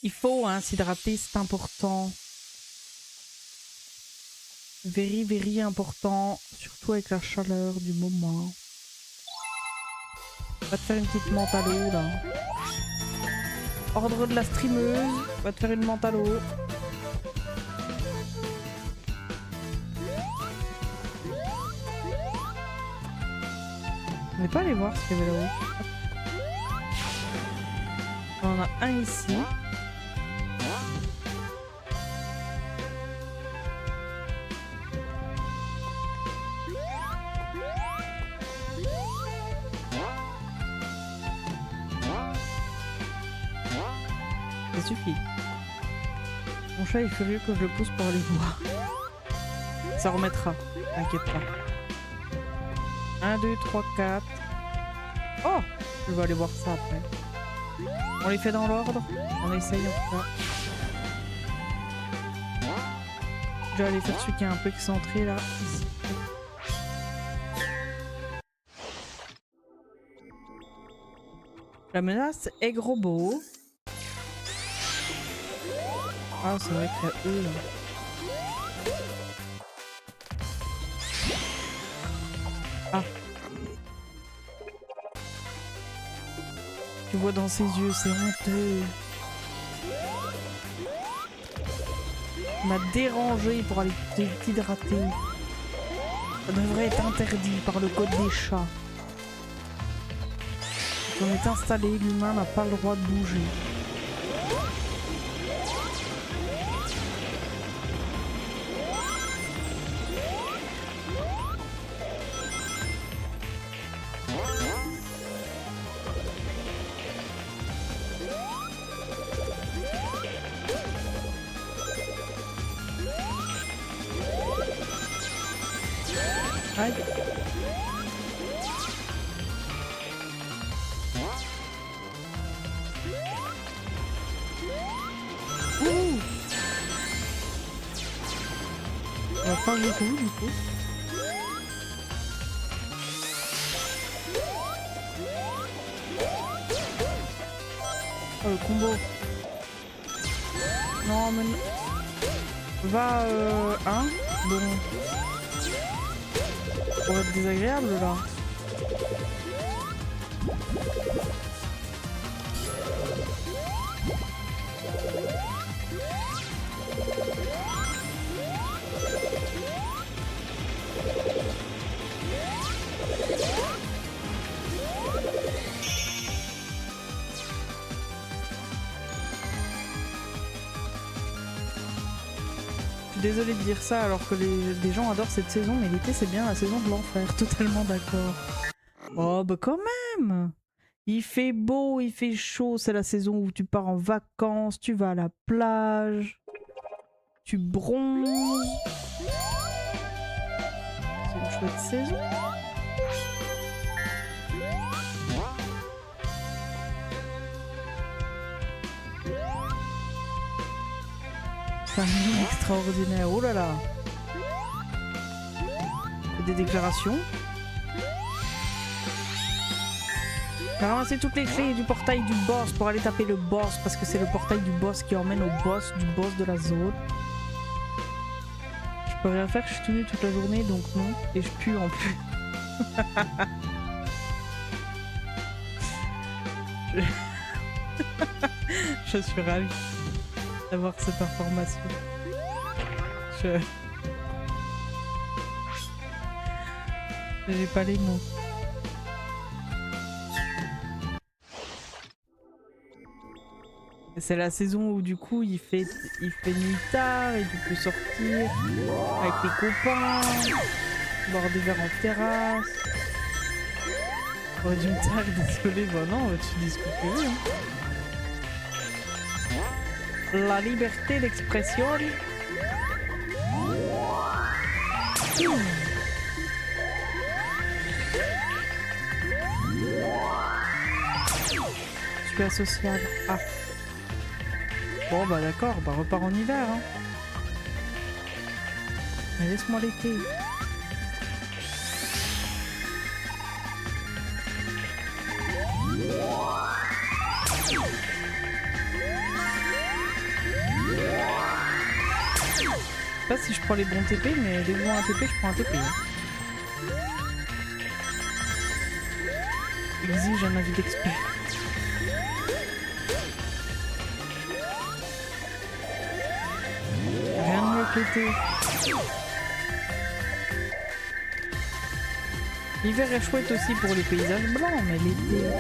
Il faut hein, s'hydrater, c'est important. Very, very important. Surtout avec la chaleur du moment. On va te faire une petite menthe à l'eau là. Ordre de la streameuse. On va te faire une menthe à l'eau. On n'est pas allé voir ce qu'il y avait là-haut. On en a un ici. Ça suffit. Mon chat est furieux que je le pousse pour aller voir. Ça remettra, t'inquiète pas. 1, 2, 3, 4. Oh! Je vais aller voir ça après. On les fait dans l'ordre? On essaye en tout cas. Je vais aller faire celui qui est un peu excentré là. Ici. La menace est gros beau. Ah, c'est vrai qu'il y a eux là. Ah. Tu vois dans ses yeux, c'est honteux. Il m'a dérangé pour aller t'hydrater. Ça devrait être interdit par le code des chats. Quand on est installé, l'humain n'a pas le droit de bouger. Aïe. Ouh. On va pas beaucoup du coup. Oh le combo. Non mais... Va hein. Bon. Ça va être désagréable là. Désolée de dire ça alors que les gens adorent cette saison, mais l'été c'est bien la saison de l'enfer, totalement d'accord. Oh bah quand même. Il fait beau, il fait chaud, c'est la saison où tu pars en vacances, tu vas à la plage, tu bronzes. C'est une chouette saison. Famille extraordinaire, oh là là. Des déclarations. J'ai ramassé toutes les clés du portail du boss pour aller taper le boss parce que c'est le portail du boss qui emmène au boss du boss de la zone. Je peux rien faire, je suis tout nu toute la journée donc non. Et je pue en plus. Je suis ravie d'avoir cette information. J'ai pas les mots. C'est la saison où du coup il fait nuit tard et tu peux sortir avec les copains, boire des verres en terrasse. J'aurais dû me taire, désolé, bah non, tu dis ce que tu veux. Hein. La liberté d'expression. Super social. Ah. Bon bah d'accord, bah repart en hiver. Hein. Mais laisse-moi l'été. sais pas si je prends les bons TP, mais dès que je vois un TP, je prends un TP. Hein. Exige un avis d'expert. Rien de mieux que l'été. L'hiver est chouette aussi pour les paysages blancs, mais l'été...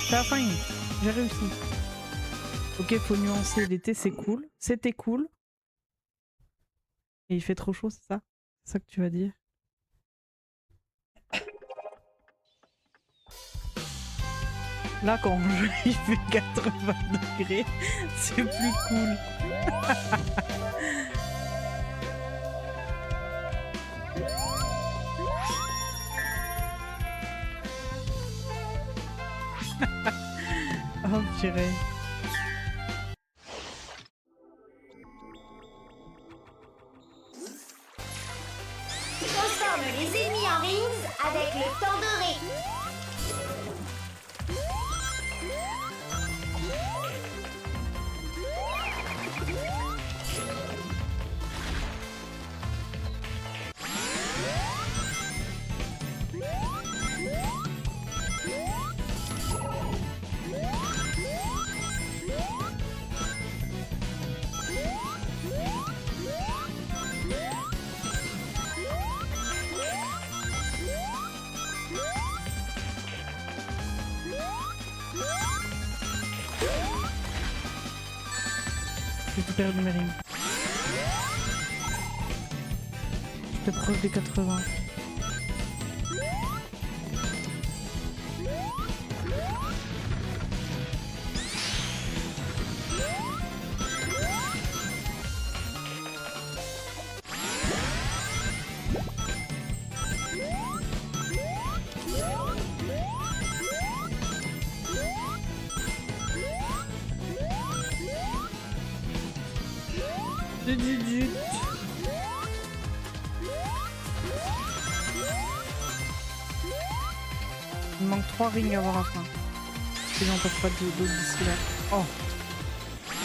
C'est la fin, j'ai réussi. Ok, faut nuancer, l'été c'est cool. C'était cool. Et il fait trop chaud, c'est ça? C'est ça que tu vas dire? Là, quand il fait 80 degrés, c'est plus cool. Oh purée. Transforme les ennemis en rings avec le temps doré. J'ai tout perdu mes rings. J'étais proche des 80. Il me manque 3 rings avant la fin. Si j'en passe pas d'autres d'ici là. Oh!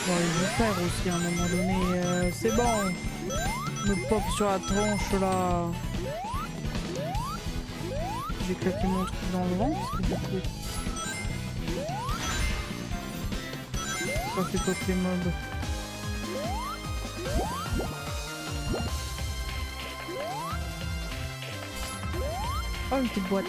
Bon, je vais faire aussi à un moment donné. C'est bon! Me pop sur la tronche là. J'ai claqué mon truc dans le ventre. Du coup. Ça fait pop les mobs. Oh, une petite boîte.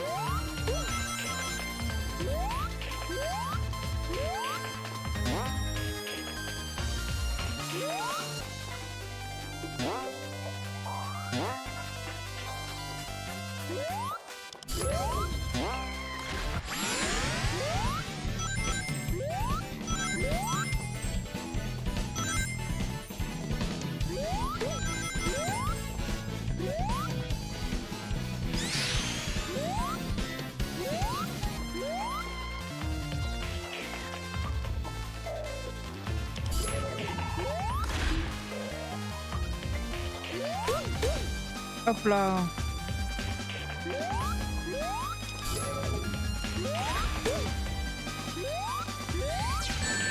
Hop là.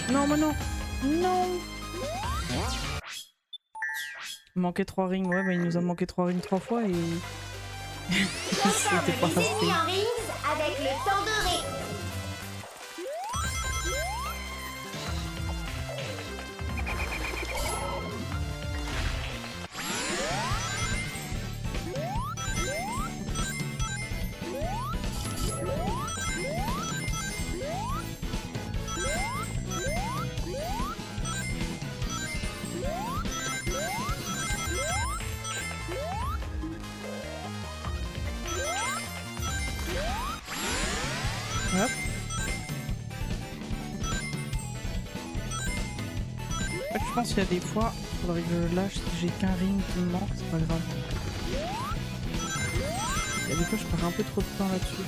Non, mais non. Non. Il manquait 3 rings. Ouais, bah il nous a manqué 3 rings 3 fois et... C'était pas Les ennemis assez. en rings avec le temps doré. Hop. Je pense qu'il y a des fois, faudrait que je lâche si j'ai qu'un ring qui me manque, c'est pas grave. Et des fois je perds un peu trop de temps là-dessus.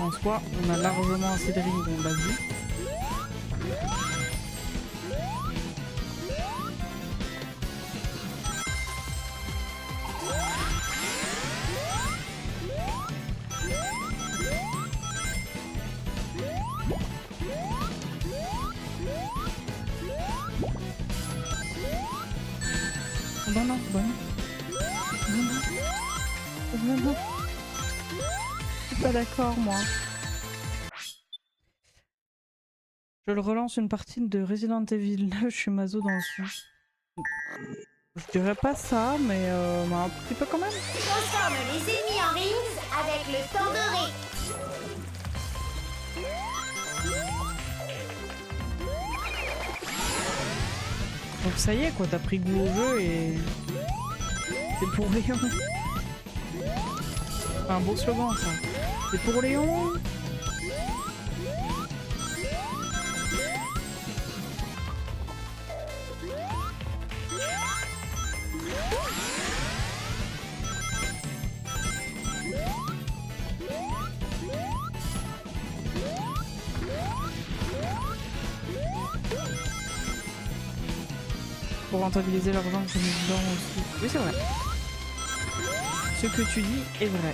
En soi, on a largement assez de rings, on l'a vu. Bah non, bah non. Bah non. Je suis pas d'accord, moi. Je le relance une partie de Resident Evil 9, je suis maso dans le son. Je dirais pas ça, mais un petit peu quand même. Transforme les ennemis en rings avec le sang doré. Donc ça y est quoi, t'as pris goût au jeu et... C'est pour Léon. C'est un beau slogan ça. C'est pour Léon. Pour rentabiliser l'argent que j'ai mis dedans aussi. Oui, c'est vrai. Ce que tu dis est vrai.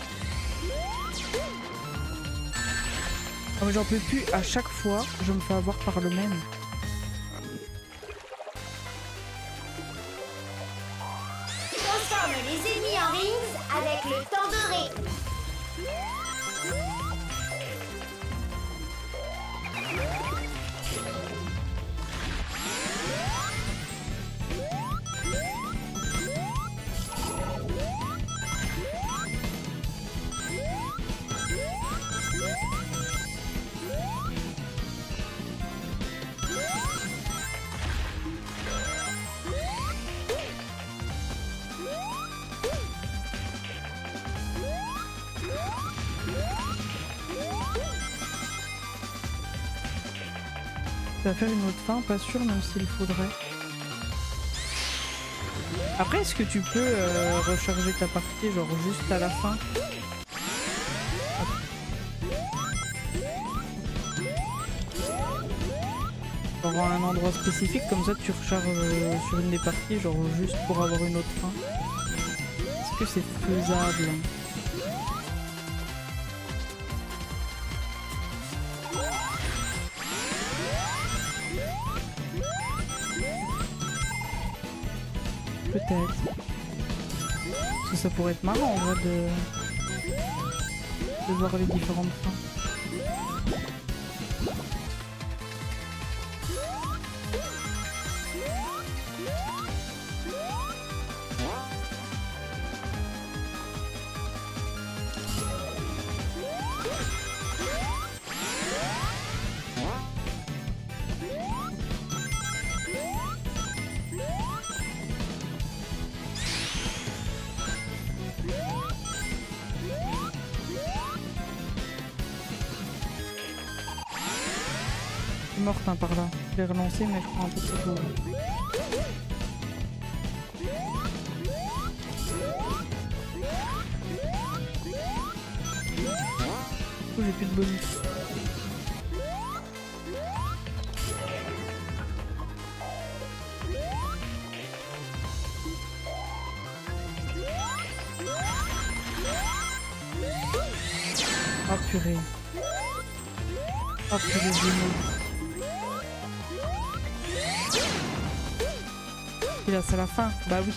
Oh, mais j'en peux plus, à chaque fois, je me fais avoir par le même. Transforme les ennemis en rings avec le sang doré. Tu vas faire une autre fin, pas sûr, même s'il faudrait. Après, est-ce que tu peux recharger ta partie, genre juste à la fin? Genre à un endroit spécifique, comme ça tu recharges sur une des parties, genre juste pour avoir une autre fin. Est-ce que c'est faisable? Peut-être. Parce que ça pourrait être marrant en vrai de voir les différentes fins. Morte hein, par là. Je l'ai relancé mais je prends un peu trop tôt. Du coup j'ai plus de bonus. Oh purée. Oh purée, j'ai et là c'est la fin, bah oui.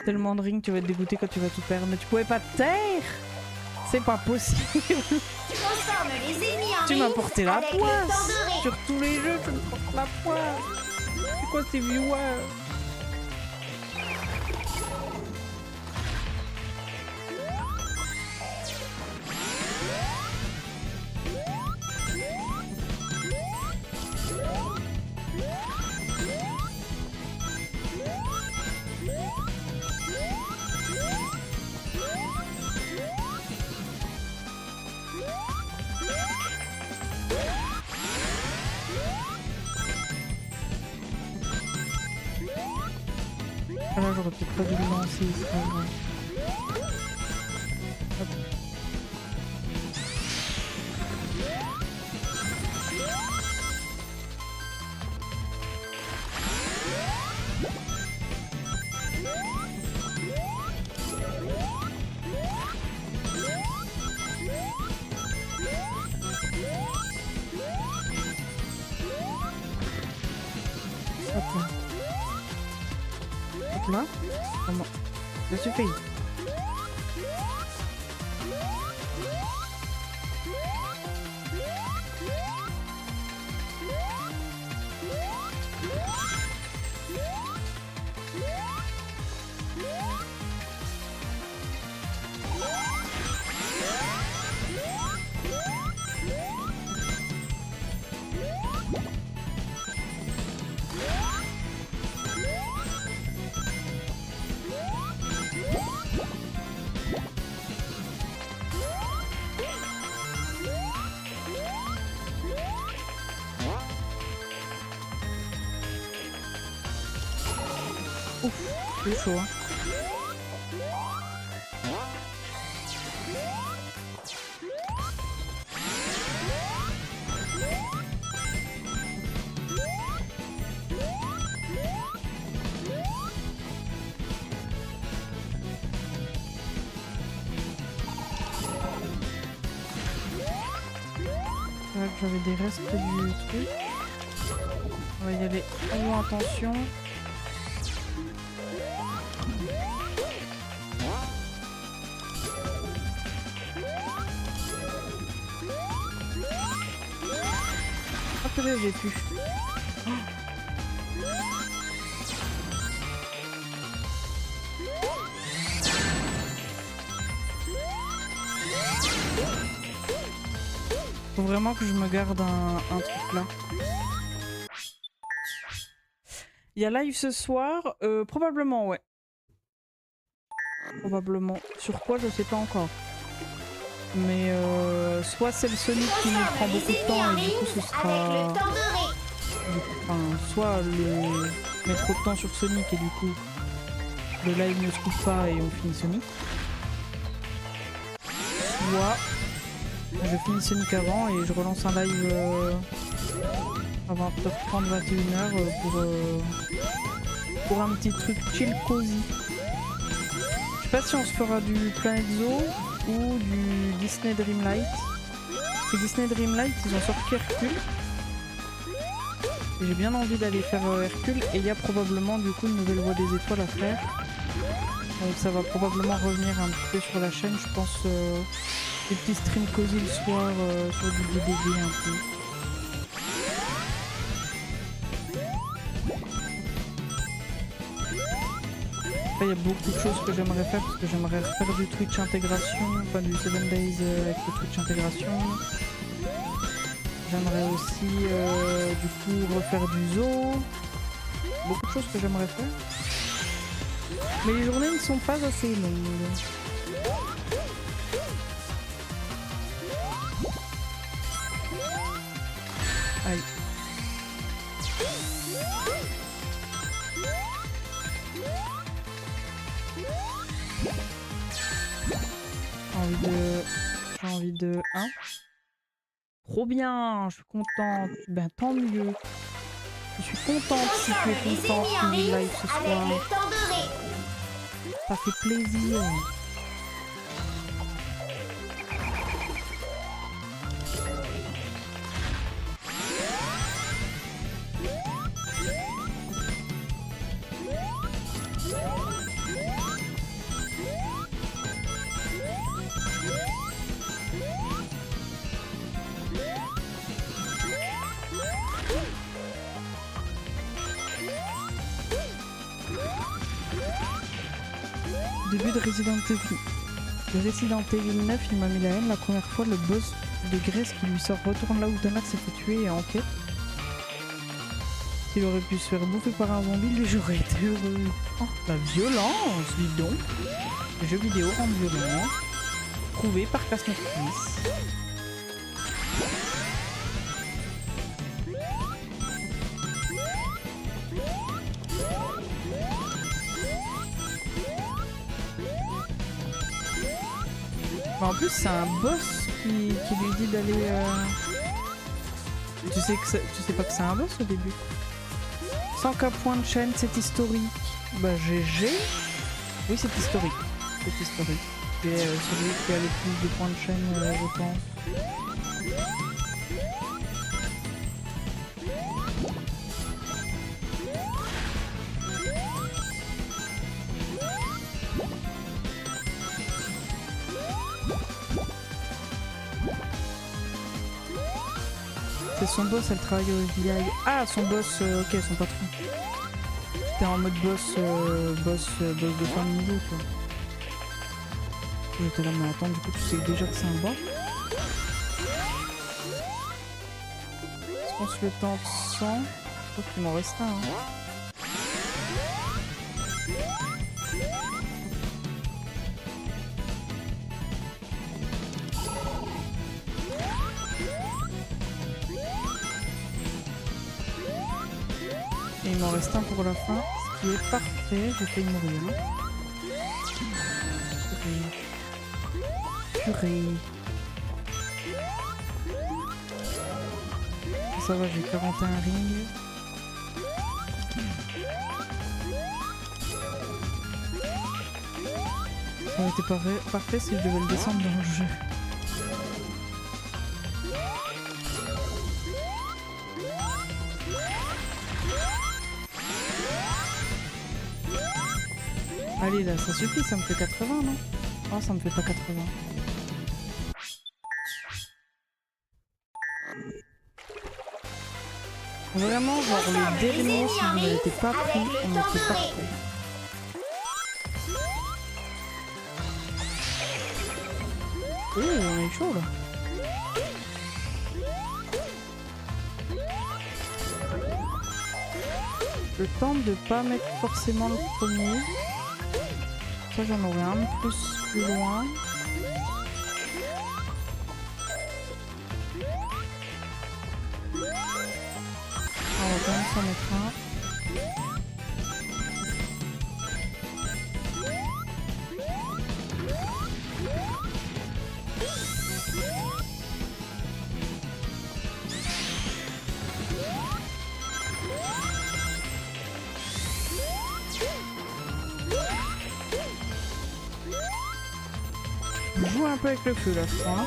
Tellement de rings, tu vas être dégoûté quand tu vas tout perdre. Mais tu pouvais pas te taire. C'est pas possible. Transforme les ennemis en Tu m'as rings porté la avec le sang poisse. doré. Sur tous les jeux, tu me portes la poisse. C'est quoi ces viewers? Ah là, j'aurais peut-être pas dû le lancer, c'est pas grave. Hop. Hop là. Hop là. Comment? Ça suffit. Ouf, c'est chaud. Hein. C'est vrai que j'avais des restes du truc. On va y aller en attention. Ah purée, j'ai pu. Oh. Faut vraiment que je me garde un truc là. Il y a live ce soir, probablement ouais. Probablement. Sur quoi je sais pas encore. Mais soit c'est le Sonic qui nous prend beaucoup de temps et du coup ce sera... Enfin, soit le mettre trop de temps sur Sonic et du coup le live ne se coupe pas et on finit Sonic. Soit je finis Sonic avant et je relance un live à 20h30, 21h pour un petit truc chill cozy. Je sais pas si on se fera du Planet Zoo ou du Disney Dreamlight. Parce que Disney Dreamlight ils ont sorti Hercule. J'ai bien envie d'aller faire Hercule et il y a probablement du coup une nouvelle voie des étoiles à faire. Donc ça va probablement revenir un petit peu sur la chaîne, je pense des petits streams cosy le soir sur du DDD un peu. Après il y a beaucoup de choses que j'aimerais faire parce que j'aimerais refaire du Twitch intégration, enfin du 7 Days avec le Twitch intégration. J'aimerais aussi du coup refaire du zoo. Beaucoup de choses que j'aimerais faire. Mais les journées ne sont pas assez longues. Aïe. J'ai envie de 1. Trop bien, je suis contente. Ben tant mieux. Je suis contente si tu es contente qu'il y ait live ce soir. Ça fait plaisir. Début de Resident Evil. Le Resident Evil 9, il m'a mis la haine la première fois. Le boss de Grèce qui lui sort retourne là où ta mère s'est fait tuer et enquête. S'il aurait pu se faire bouffer par un zombie, lui j'aurais été heureux. Oh, la violence, dis donc. Les jeux vidéo rendent violents. Prouvé par Casmotrice. En plus, c'est un boss qui lui dit d'aller... Tu sais pas que c'est un boss au début. 100K points de chaîne, c'est historique. Bah GG. Oui, c'est historique. C'est historique. C'est celui qui a le plus de points de chaîne, je pense. C'est son boss, elle travaille au village. Ah, son boss, ok, son patron. J'étais en mode boss de fin de niveau, tu vois. J'étais là, mais attends, du coup, tu sais déjà que c'est un boss. Je pense le temps de 100. Je crois qu'il m'en reste un. Hein. Et il m'en reste un pour la fin, ce qui est parfait. J'ai failli mourir. Purée. Ça va, j'ai 41 rings. Ça aurait été parfait si je devais le descendre dans le jeu. Allez là, ça suffit, ça me fait 80, non? Oh, ça me fait pas 80. Vraiment, genre le dernier, si on n'était pas pris, on était parfait. Oh, on est chaud là. Le temps de pas mettre forcément le premier. Ça, j'en aurais un de plus loin. On va quand même s'en mettre un. Je joue un peu avec le feu là, je crois.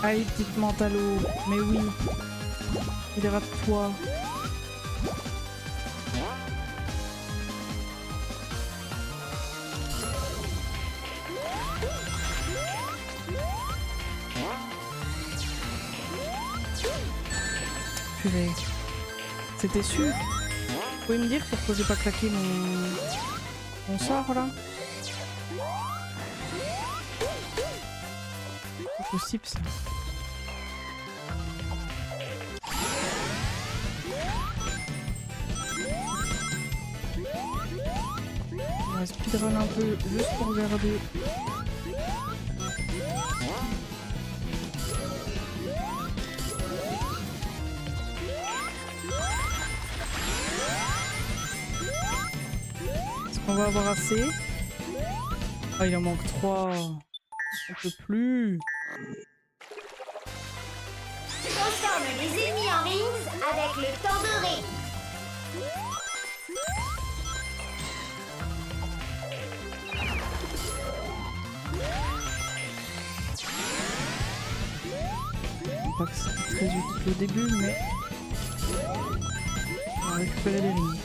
Allez, petite mentalo, mais oui, il rate toi. Purée. C'était sûr. Vous pouvez me dire pourquoi j'ai pas claqué mon sort là? C'est possible ça. On va speedrun un peu juste pour regarder. Est-ce qu'on va avoir assez? Ah, il en manque 3. On peut plus. Transforme les ennemis en rings avec le temps doré. Pas que c'était très utile au début, mais on va récupérer les rings.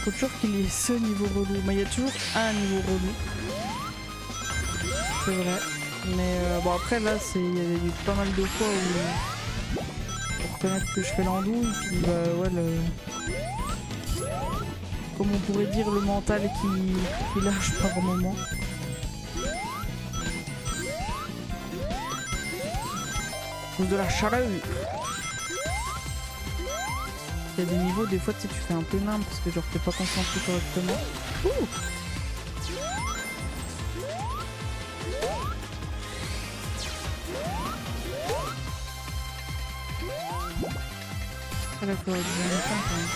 Faut toujours qu'il y ait ce niveau relou. Mais il y a toujours un niveau relou. C'est vrai. Mais bon après là il y a eu pas mal de fois où pour reconnaître que je fais l'andouille, puis bah ouais comme on pourrait dire le mental qui lâche par moment. À cause de la chaleur. Il y a des niveaux, des fois tu sais, tu fais un peu nimble parce que genre t'es pas concentré correctement. Ouh. Ah d'accord, il y a un temps quand même.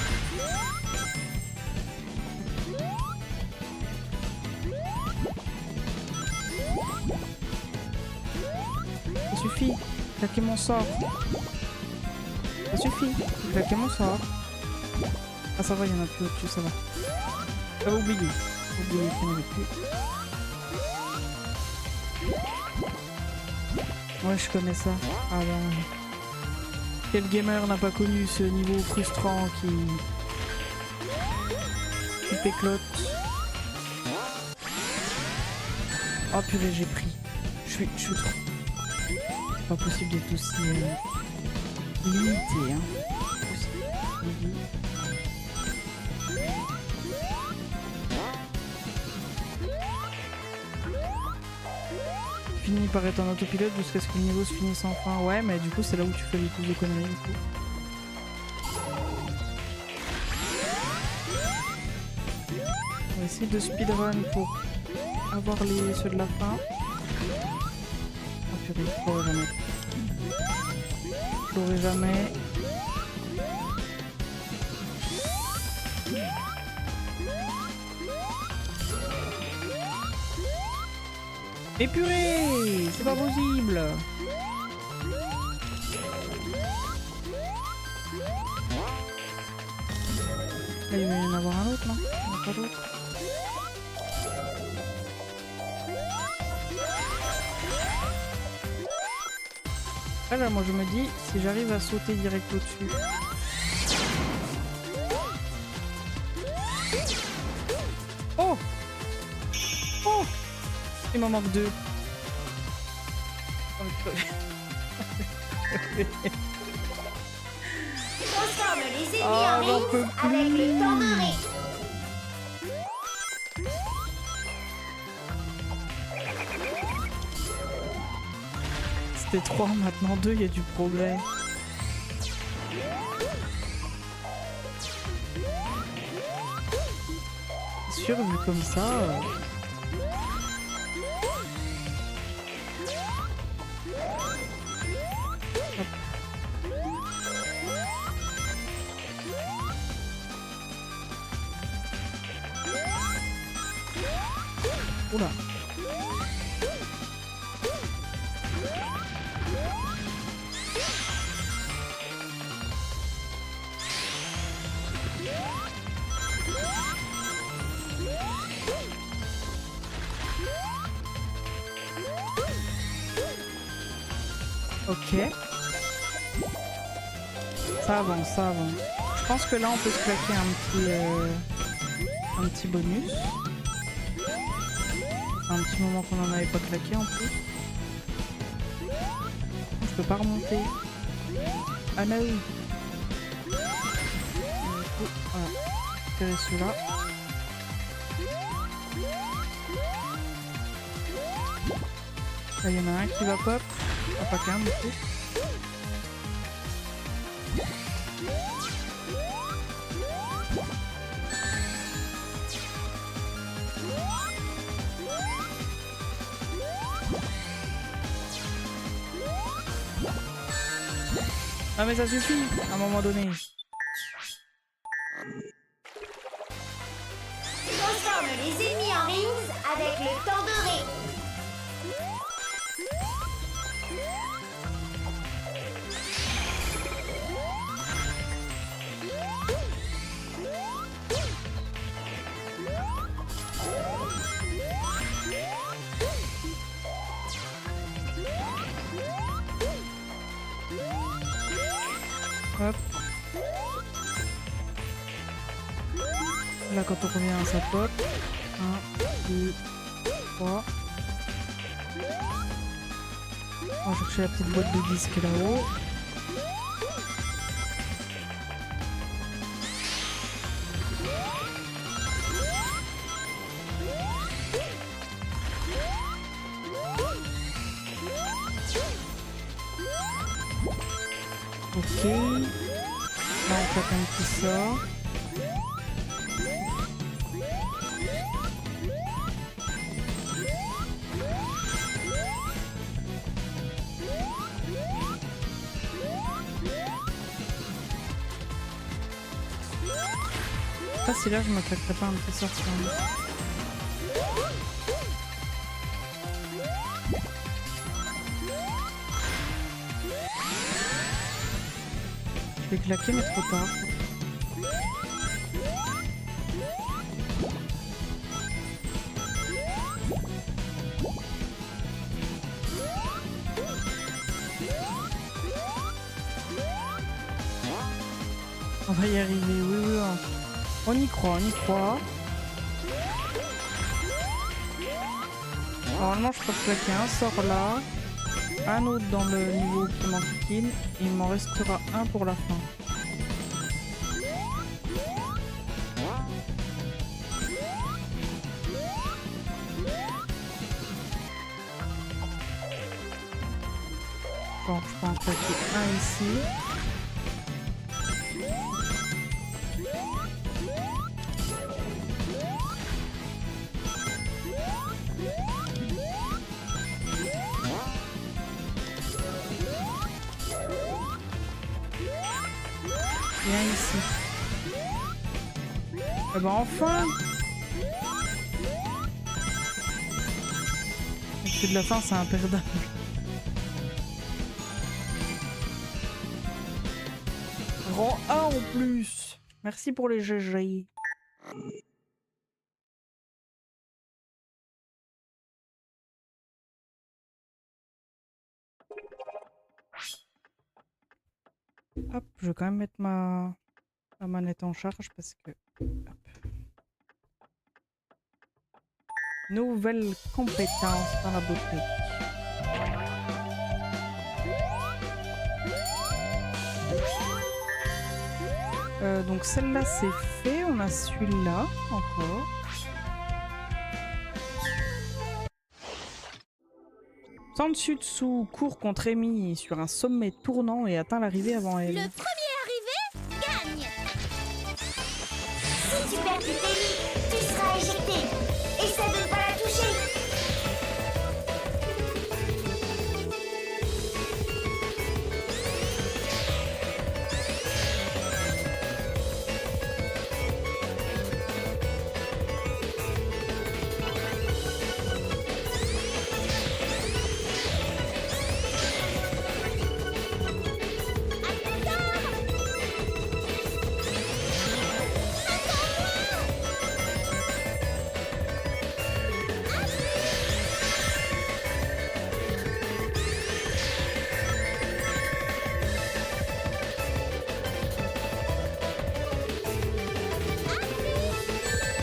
Ça suffit, claquer mon sort. Ça suffit, claquer mon sort. Ah ça va, il y en a plus au-dessus, ça va. J'avais oublié. J'ai oublié qu'il y en avait plus. Ouais, je connais ça. Ah bah... Quel gamer n'a pas connu ce niveau frustrant qui péclote. Oh purée, j'ai pris. Je suis trop... C'est pas possible d'être aussi limité, hein. Fini par être en autopilote jusqu'à ce que le niveau se finisse enfin. Ouais, mais du coup, c'est là où tu fais le plus de conneries, du coup. On va essayer de speedrun pour avoir ceux de la fin. Oh purée, je l'aurai jamais. Je l'aurai jamais. Mais purée, c'est pas possible. Là, il va y en avoir un autre, non? Il n'y en a pas d'autre. Ah là, moi je me dis, si j'arrive à sauter direct au-dessus. Oh! Oh! Il m'en manque 2. Transforme les ennemis en rings avec le tambourine. C'était 3, maintenant 2, il y a du progrès. C'est sûr, vu comme ça... Oula. Ok. Ça avance, ça avance. Je pense que là on peut se claquer un petit bonus. Un petit moment qu'on en avait pas claqué en plus. Je peux pas remonter. Ah là oui. Du coup, voilà. Récupérer ceux-là. Là il y en a un qui va pop. Ah, pas qu'un du coup. Ah mais ça suffit à un moment donné. Transforme les ennemis en rings avec le tambourine. Hop. Là, quand on revient à sa pote. 1, 2, 3. On va chercher la petite boîte de disques là-haut. Ok. Là, on tape un petit sort. Ah, si là, je me claquerais pas un petit sort sur lui. Je vais claquer, mais trop tard. On va y arriver, oui, oui. On y croit, on y croit. Normalement, je peux claquer un sort là, un autre dans le niveau qui m'enquiquine, et il m'en restera un pour la fin. Bon, je peux en claquer un ici. Et un ici. Eh ben enfin! Parce que de la fin, c'est imperdable. Rang 1 en plus. Merci pour les GG. Hop, je vais quand même mettre ma manette en charge parce que... Hop. Nouvelle compétence dans la beauté. Donc celle-là c'est fait, on a celui-là encore. Sandshutsu court contre Amy sur un sommet tournant et atteint l'arrivée avant elle. Le premier arrivé gagne. Si tu perds du pays, tu seras éjecté. Essaie de ne pas la toucher.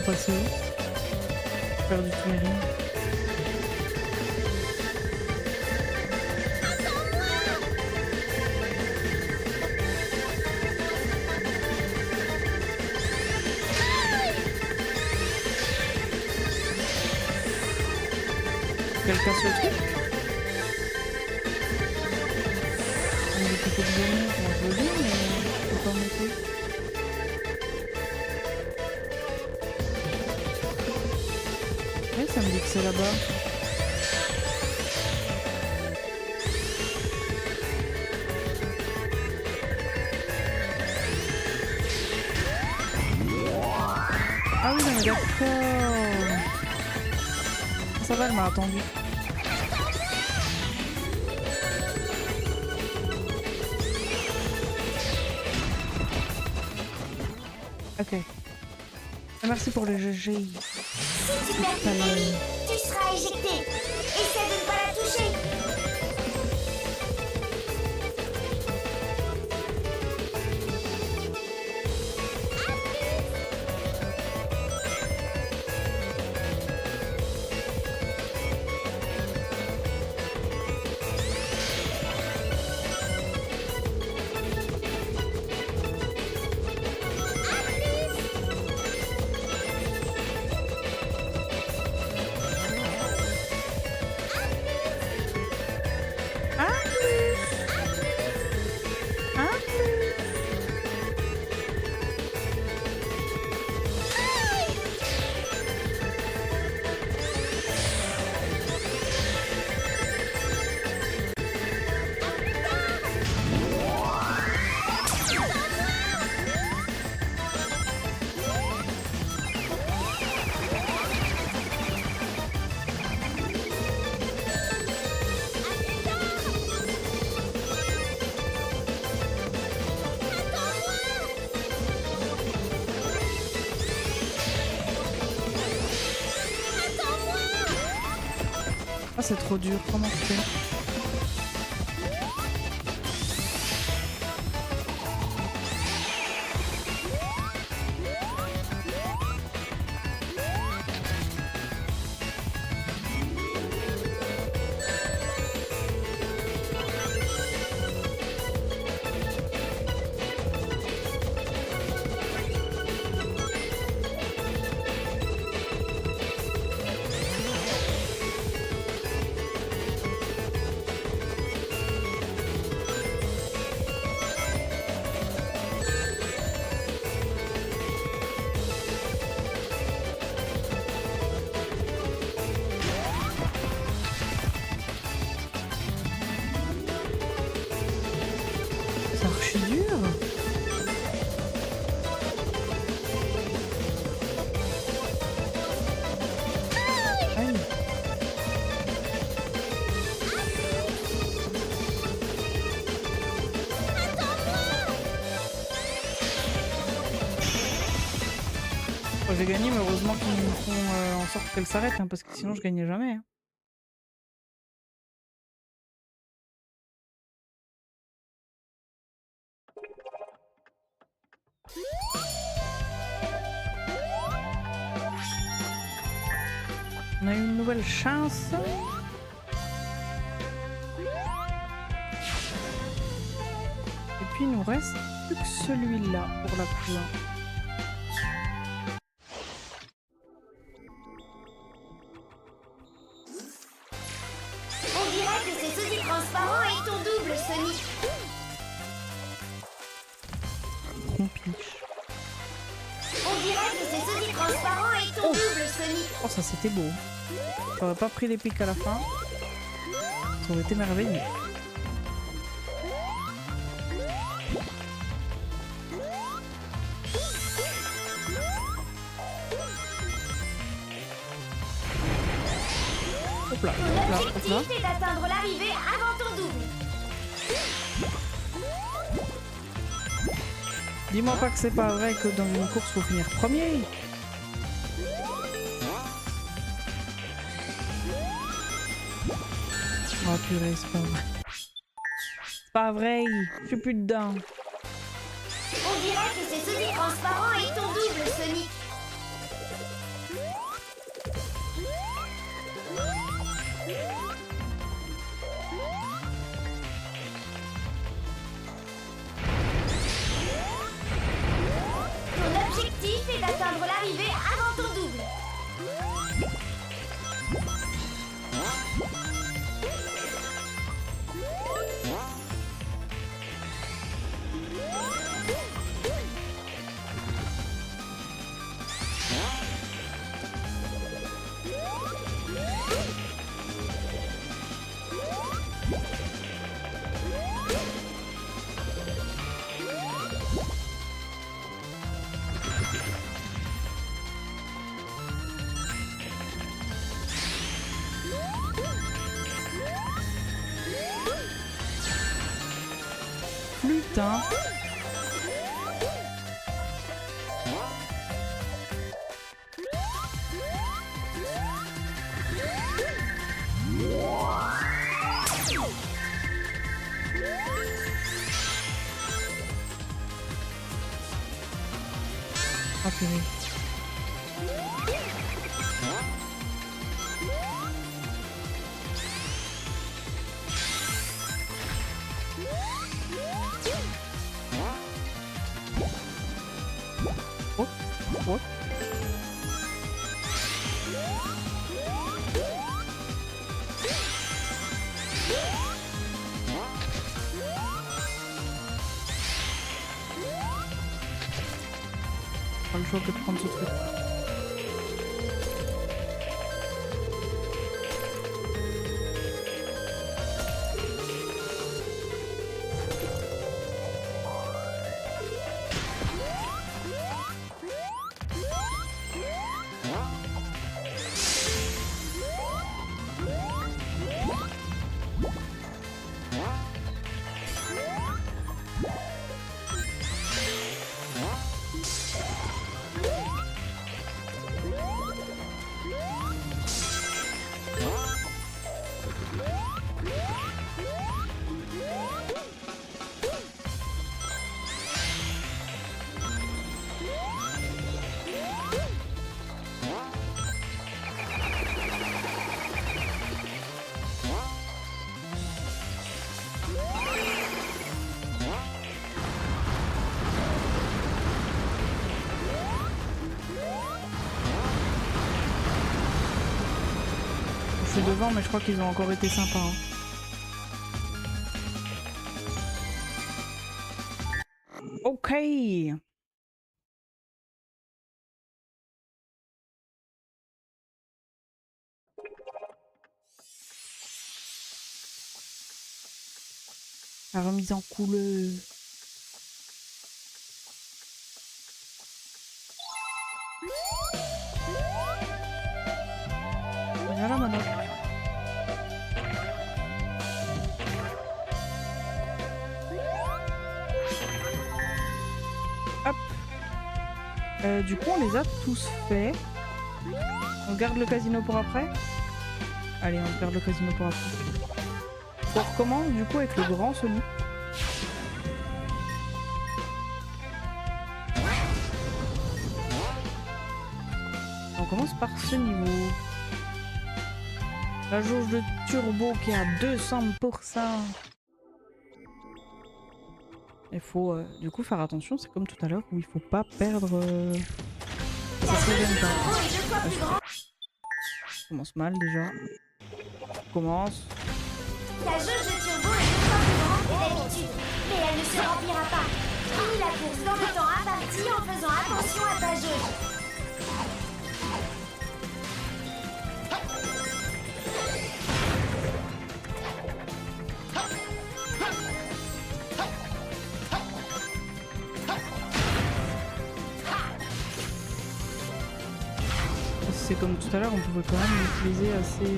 Passer où? Faire du tunnel. Quelqu'un casse le truc? On est plutôt de donner, moi je veux bien, mais je peux pas monter. Ouais, ça me dit que c'est là-bas. Ah oui, non, mais d'accord. Ça va, elle m'a attendu. Ok. Merci pour le GG. Si tu perds du pays, tu seras éjecté. Essaie de ne pas la toucher. Ah, c'est trop dur. Comment tu fais? C'est archi dur. Aïe. Bon, j'ai gagné, mais heureusement qu'ils me font en sorte qu'elle s'arrête, hein, parce que sinon je gagnais jamais. Hein. On a eu une nouvelle chance. Et puis il nous reste plus que celui-là pour la couleur. On dirait que c'est ceci transparent et ton double, Sonic. Trompiche. On dirait que c'est ceci transparent et ton double, Sonic. Oh, ça c'était beau. J'aurais pas pris les pics à la fin. Ça aurait été merveilleux. Hop là, hop là, hop là. L'objectif est d'atteindre l'arrivée avant ton double. Dis-moi pas que c'est pas vrai que dans une course faut finir premier. Oh purée, c'est pas vrai. C'est pas vrai, je suis plus dedans. On dirait que c'est ceci transparent et ton double, Sonic. Ton objectif est d'atteindre l'arrivée avant ton double. Putain. Ah purée. Oh, oh. Pas le choix que de prendre ce truc. passer devant, mais je crois qu'ils ont encore été sympas. Hein. Ok. La remise en couleur. Voilà ma note. Hop. Du coup, on les a tous faits. On garde le casino pour après. Allez, on garde le casino pour après. On recommence du coup avec le grand Sonic. On commence par ce niveau. La jauge de turbo qui est à 200%. Il faut du coup faire attention, c'est comme tout à l'heure où il faut pas perdre... Ça se régène pas. Je commence mal déjà. Je commence. Ta jauge de turbo est 2 fois plus grande que d'habitude, mais elle ne se remplira pas. Finis la course dans le temps imparti en faisant attention à ta jauge. C'est comme tout à l'heure, on pouvait quand même l'utiliser assez...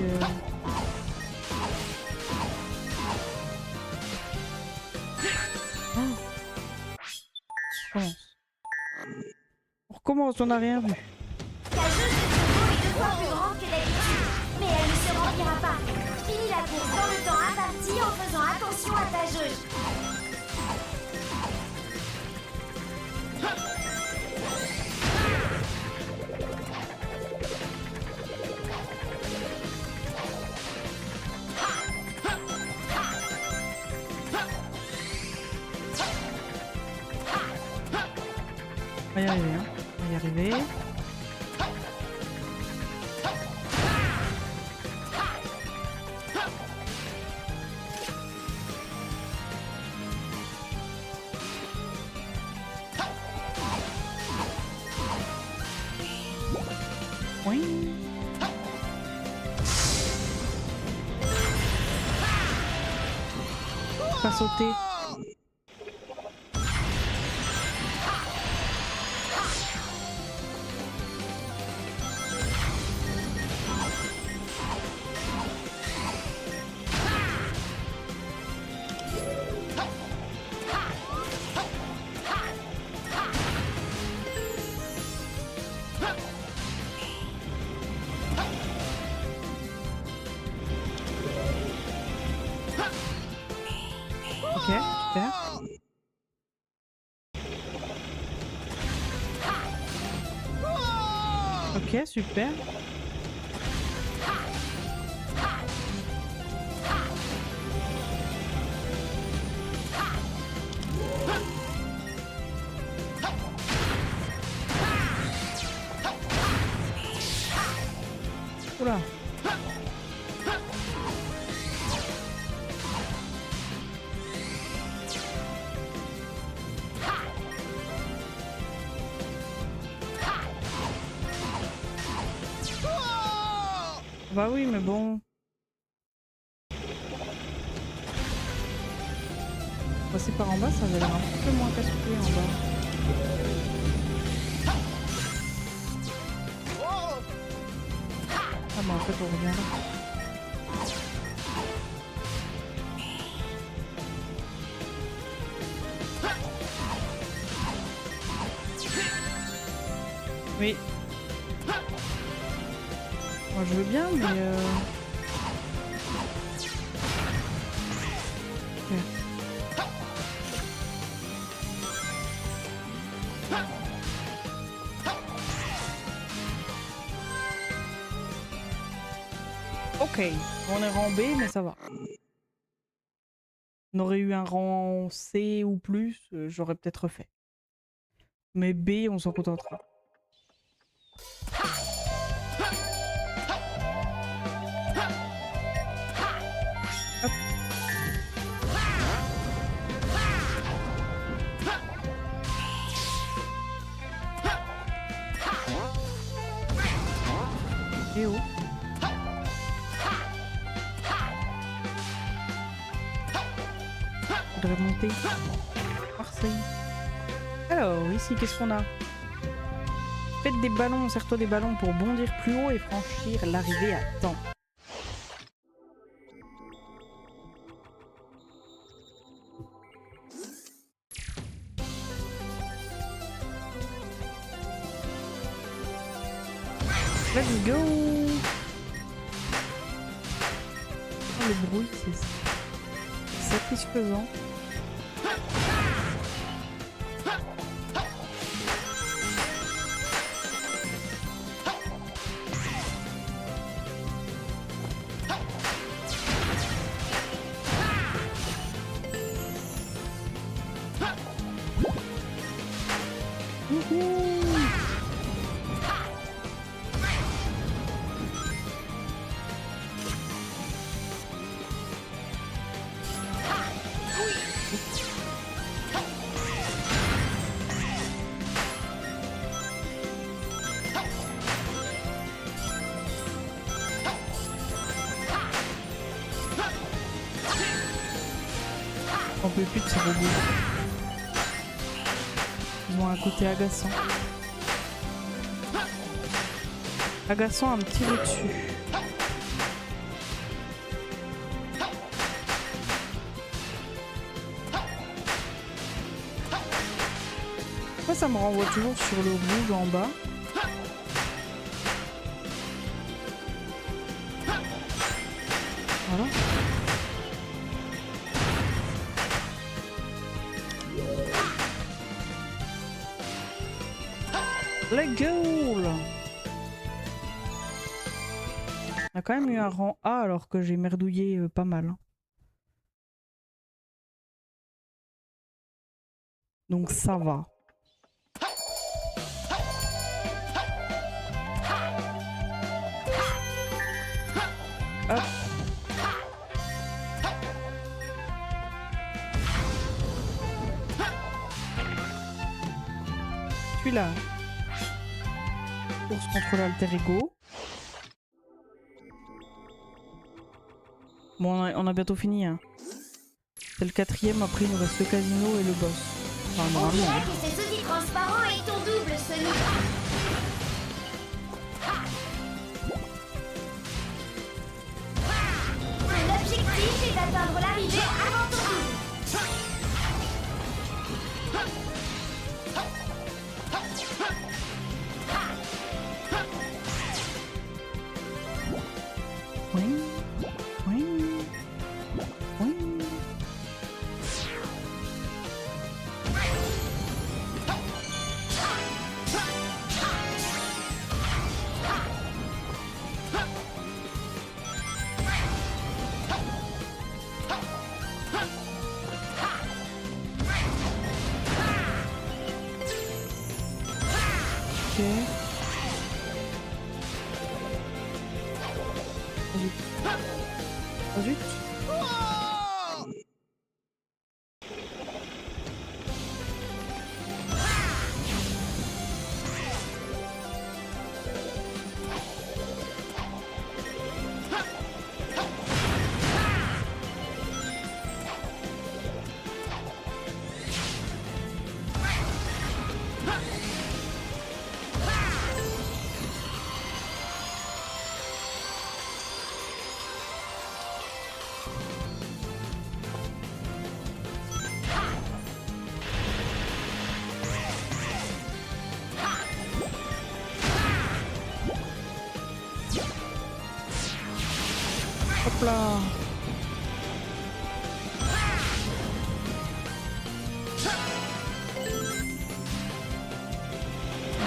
On recommence, on n'a rien vu. Ta jauge de turbo est 2 fois plus grande que d'habitude, mais elle ne se remplira pas. Finis la course dans le temps imparti en faisant attention à ta jauge. On va y arriver, hein. On va y arriver. Oui. Pas sauter. Ok, super. Ok, super. Oula. Bah oui, mais bon. Passer par en bas, ça avait l'air un petit peu moins casse-pied en bas. Ah bah en fait on revient là. Oui. Moi je veux bien, mais Ok. Ok, on est rang B, mais ça va. On aurait eu un rang C ou plus, j'aurais peut-être fait. Mais B, on s'en contentera. Eh oh. Je voudrais monter. Marseille. Alors, ici, qu'est-ce qu'on a? Faites des ballons, serre-toi des ballons pour bondir plus haut et franchir l'arrivée à temps. Let's go! Oh, le bruit, c'est satisfaisant. On peut plus de ces robots. Ils ont un côté agaçant. Agaçant à me tirer dessus. Pourquoi ça me renvoie toujours sur le rouge en bas? Voilà. Let's go là. On a quand même eu un rang A alors que j'ai merdouillé pas mal. Hein. Donc ça va. Hop. Celui-là. Course contre l'alter ego. Bon, on a bientôt fini. Hein. C'est le 4e, après il nous reste le casino et le boss. Enfin, On normalement. dirait que ces outils transparents et ton double, Sonic. Ton objectif est d'atteindre l'arrivée avant ton double. Oui. Oui. Oui. Ok. Oh zut. Hop là.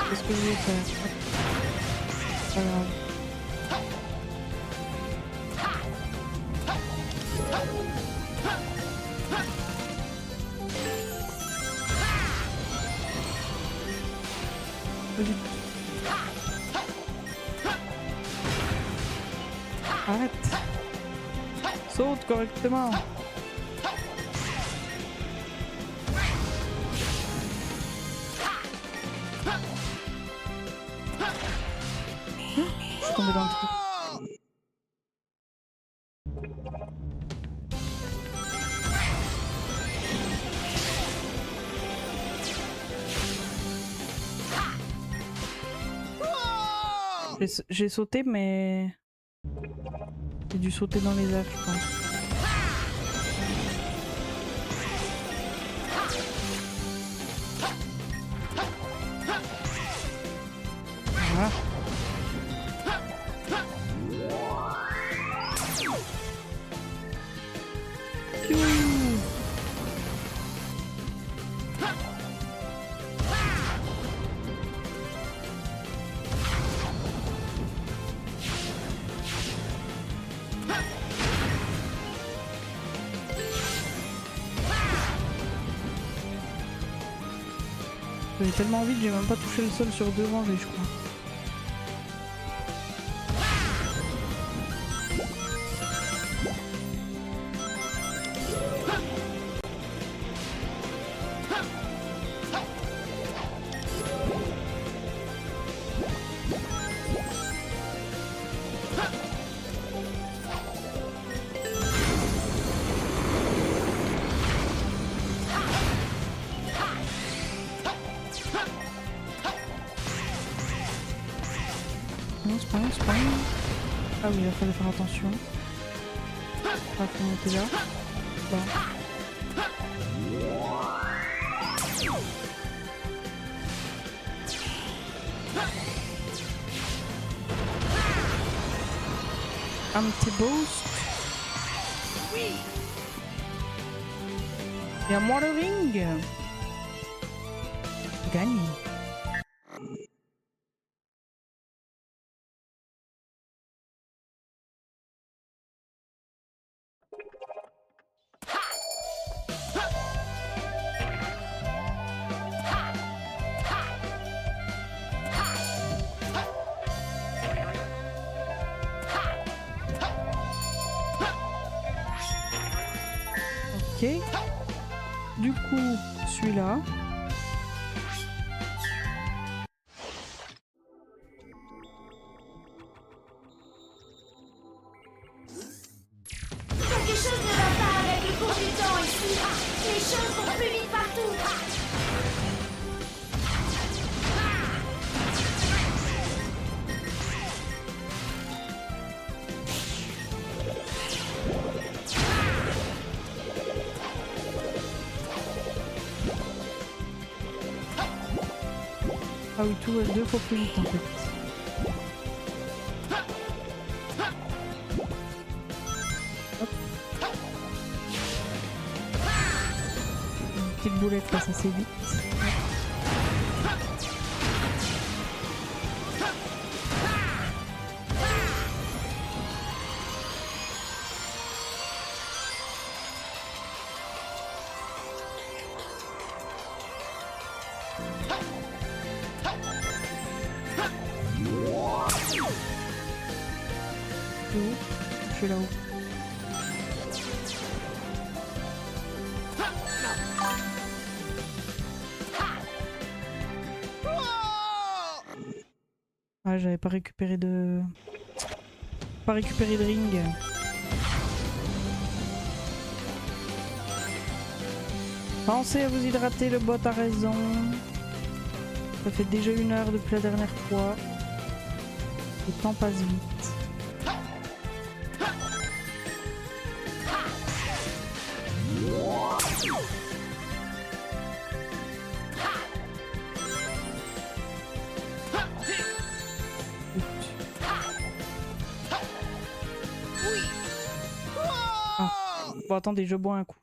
Qu'est-ce que je vais faire? Hop. Pas grave. Vite. Arrête. Saute correctement. Je suis tombée dans le trou. J'ai sauté, mais j'ai dû sauter dans les airs, je pense. Voilà. J'avais tellement envie que j'ai même pas touché le sol sur 2 rangées, je crois. Non, c'est pas grave, c'est pas grave. Ah oui, il fallait faire attention. Pas faut monter là. Bon. Un petit boost. Et à moi le ring. Gagné. Ok. Du coup, celui-là. Quelque chose ne va pas avec le cours du temps ici. Les choses vont plus vite partout. Ah oui, tout va 2 fois plus vite en fait. Hop. Une petite boulette passe assez vite. Je suis là-haut. Ah, j'avais pas récupéré de... Pas récupéré de ring. Pensez à vous hydrater, le bot a raison. Ça fait déjà 1 heure depuis la dernière fois. Le temps passe vite. Ah. Bon, attendez, je bois un coup.